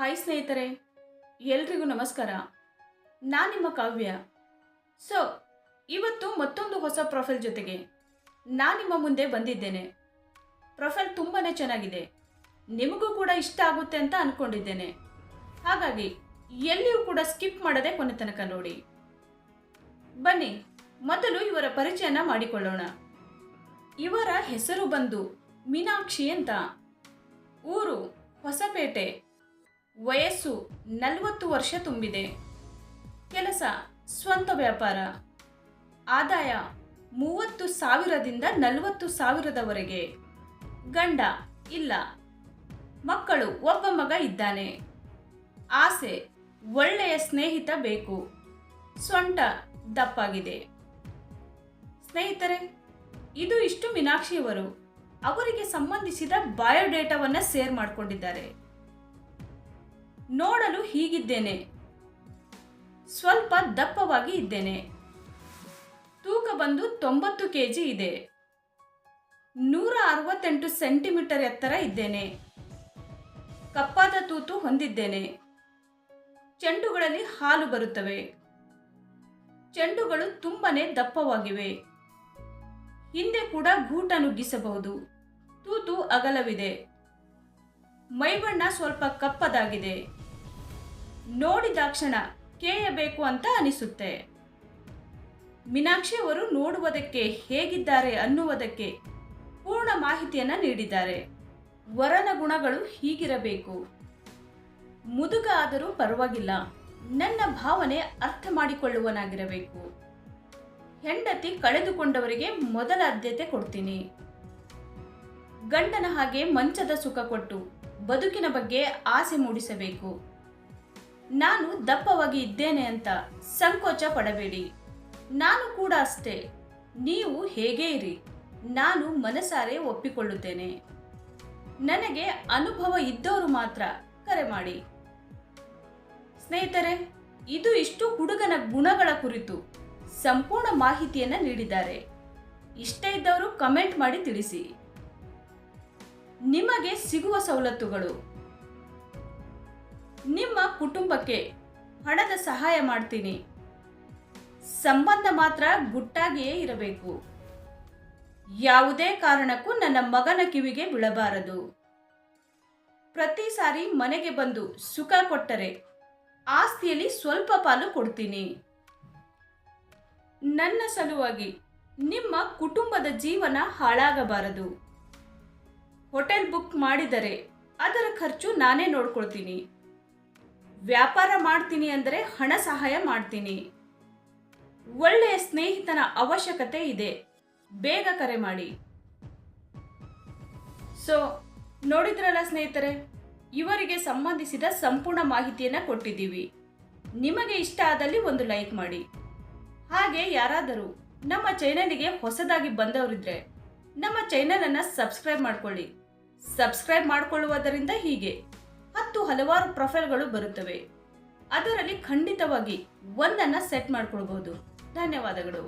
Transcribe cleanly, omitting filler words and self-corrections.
Hi ಸ್ನೇಹಿತರೆ, ಎಲ್ರಿಗೂ ನಮಸ್ಕಾರ. ನಾನು ನಿಮ್ಮ ಕಾವ್ಯ. ಸೊ ಇವತ್ತು ಮತ್ತೊಂದು ಹೊಸ ಪ್ರೊಫೈಲ್ ಜೊತೆಗೆ ನಾನು ನಿಮ್ಮ ಮುಂದೆ ಬಂದಿದ್ದೇನೆ. ಪ್ರೊಫೈಲ್ ತುಂಬಾ ಚೆನ್ನಾಗಿದೆ, ನಿಮಗೂ ಕೂಡ ಇಷ್ಟ ಆಗುತ್ತೆ ಅಂತ ಅಂದ್ಕೊಂಡಿದ್ದೇನೆ. ಹಾಗಾಗಿ ಎಲ್ಲಿಯೂ ಕೂಡ ಸ್ಕಿಪ್ ಮಾಡದೆ ಕೊನೆ ತನಕ ನೋಡಿ. ಬನ್ನಿ ಮೊದಲು ಇವರ ಪರಿಚಯನ ಮಾಡಿಕೊಳ್ಳೋಣ. ಇವರ ಹೆಸರು ಬಂದು ಮೀನಾಕ್ಷಿ ಅಂತ. ಊರು ಹೊಸಪೇಟೆ. ವಯಸ್ಸು 40 ವರ್ಷ ತುಂಬಿದೆ. ಕೆಲಸ ಸ್ವಂತ ವ್ಯಾಪಾರ. ಆದಾಯ 30,000ದಿಂದ 40,000ದವರೆಗೆ. ಗಂಡ ಇಲ್ಲ. ಮಕ್ಕಳು ಒಬ್ಬ ಮಗ ಇದ್ದಾನೆ. ಆಸೆ ಒಳ್ಳೆಯ ಸ್ನೇಹಿತ ಬೇಕು. ಸೊಂಟ ದಪ್ಪಾಗಿದೆ. ಸ್ನೇಹಿತರೆ, ಇದು ಇಷ್ಟು ಮೀನಾಕ್ಷಿಯವರು ಅವರಿಗೆ ಸಂಬಂಧಿಸಿದ ಬಯೋಡೇಟಾವನ್ನು ಶೇರ್ ಮಾಡಿಕೊಂಡಿದ್ದಾರೆ. ನೋಡಲು ಹೀಗಿದ್ದೇನೆ. ಸ್ವಲ್ಪ ದಪ್ಪವಾಗಿ ಇದ್ದೇನೆ. ತೂಕ ಬಂದು 90 kg ಇದೆ. 168 ಸೆಂಟಿಮೀಟರ್ ಎತ್ತರ ಇದ್ದೇನೆ. ಕಪ್ಪಾದ ತೂತು ಹೊಂದಿದ್ದೇನೆ. ಚೆಂಡುಗಳಲ್ಲಿ ಹಾಲು ಬರುತ್ತವೆ. ಚೆಂಡುಗಳು ತುಂಬಾನೇ ದಪ್ಪವಾಗಿವೆ. ಹಿಂದೆ ಕೂಡ ಗೂಟ ನುಗ್ಗಿಸಬಹುದು. ತೂತು ಅಗಲವಿದೆ. ಮೈಬಣ್ಣ ಸ್ವಲ್ಪ ಕಪ್ಪದಾಗಿದೆ. ನೋಡಿದಾಕ್ಷಣ ಕೇಯಬೇಕು ಅಂತ ಅನಿಸುತ್ತೆ. ಮೀನಾಕ್ಷಿ ಅವರು ನೋಡುವುದಕ್ಕೆ ಹೇಗಿದ್ದಾರೆ ಅನ್ನುವುದಕ್ಕೆ ಪೂರ್ಣ ಮಾಹಿತಿಯನ್ನ ನೀಡಿದ್ದಾರೆ. ವರನ ಗುಣಗಳು ಹೀಗಿರಬೇಕು. ಮುದುಕ ಆದರೂ ಪರವಾಗಿಲ್ಲ, ನನ್ನ ಭಾವನೆ ಅರ್ಥ ಮಾಡಿಕೊಳ್ಳುವನಾಗಿರಬೇಕು. ಹೆಂಡತಿ ಕಳೆದುಕೊಂಡವರಿಗೆ ಮೊದಲ ಆದ್ಯತೆ ಕೊಡ್ತೀನಿ. ಗಂಡನ ಹಾಗೆ ಮಂಚದ ಸುಖ ಕೊಟ್ಟು ಬದುಕಿನ ಬಗ್ಗೆ ಆಸೆ ಮೂಡಿಸಬೇಕು. ನಾನು ದಪ್ಪವಾಗಿ ಇದ್ದೇನೆ ಅಂತ ಸಂಕೋಚ ಪಡಬೇಡಿ. ನಾನು ಕೂಡ ಅಷ್ಟೇ. ನೀವು ಹೇಗೆ ಇರಿ, ನಾನು ಮನಸಾರೆ ಒಪ್ಪಿಕೊಳ್ಳುತ್ತೇನೆ. ನನಗೆ ಅನುಭವ ಇದ್ದವರು ಮಾತ್ರ ಕರೆ ಮಾಡಿ. ಸ್ನೇಹಿತರೆ, ಇದು ಇಷ್ಟು ಹುಡುಗನ ಗುಣಗಳ ಕುರಿತು ಸಂಪೂರ್ಣ ಮಾಹಿತಿಯನ್ನು ನೀಡಿದ್ದಾರೆ. ಇಷ್ಟ ಇದ್ದವರು ಕಮೆಂಟ್ ಮಾಡಿ ತಿಳಿಸಿ. ನಿಮಗೆ ಸಿಗುವ ಸವಲತ್ತುಗಳು: ನಿಮ್ಮ ಕುಟುಂಬಕ್ಕೆ ಹಣದ ಸಹಾಯ ಮಾಡ್ತೀನಿ. ಸಂಬಂಧ ಮಾತ್ರ ಗುಟ್ಟಾಗಿಯೇ ಇರಬೇಕು. ಯಾವುದೇ ಕಾರಣಕ್ಕೂ ನನ್ನ ಮಗನ ಕಿವಿಗೆ ಬೀಳಬಾರದು. ಪ್ರತಿ ಸಾರಿ ಮನೆಗೆ ಬಂದು ಸುಖ ಕೊಟ್ಟರೆ ಆಸ್ತಿಯಲ್ಲಿ ಸ್ವಲ್ಪ ಪಾಲು ಕೊಡ್ತೀನಿ. ನನ್ನ ಸಲುವಾಗಿ ನಿಮ್ಮ ಕುಟುಂಬದ ಜೀವನ ಹಾಳಾಗಬಾರದು. ಹೋಟೆಲ್ ಬುಕ್ ಮಾಡಿದರೆ ಅದರ ಖರ್ಚು ನಾನೇ ನೋಡ್ಕೊಳ್ತೀನಿ. ವ್ಯಾಪಾರ ಮಾಡ್ತೀನಿ ಅಂದರೆ ಹಣ ಸಹಾಯ ಮಾಡ್ತೀನಿ. ಒಳ್ಳೆಯ ಸ್ನೇಹಿತನ ಅವಶ್ಯಕತೆ ಇದೆ, ಬೇಗ ಕರೆ ಮಾಡಿ. ಸೊ ನೋಡಿದ್ರಲ್ಲ ಸ್ನೇಹಿತರೆ, ಇವರಿಗೆ ಸಂಬಂಧಿಸಿದ ಸಂಪೂರ್ಣ ಮಾಹಿತಿಯನ್ನು ಕೊಟ್ಟಿದ್ದೀವಿ. ನಿಮಗೆ ಇಷ್ಟ ಆದಲ್ಲಿ ಒಂದು ಲೈಕ್ ಮಾಡಿ. ಹಾಗೆ ಯಾರಾದರೂ ನಮ್ಮ ಚಾನೆಲ್ಗೆ ಹೊಸದಾಗಿ ಬಂದವರಿದ್ರೆ ನಮ್ಮ ಚಾನೆಲನ್ನು ಸಬ್ಸ್ಕ್ರೈಬ್ ಮಾಡ್ಕೊಳ್ಳಿ. ಸಬ್ಸ್ಕ್ರೈಬ್ ಮಾಡಿಕೊಳ್ಳುವುದರಿಂದ ಹೀಗೆ ಹಲವಾರು ಪ್ರೊಫೈಲ್ಗಳು ಬರುತ್ತವೆ. ಅದರಲ್ಲಿ ಖಂಡಿತವಾಗಿ ಒಂದನ್ನು ಸೆಟ್ ಮಾಡ್ಕೊಳ್ಬಹುದು. ಧನ್ಯವಾದಗಳು.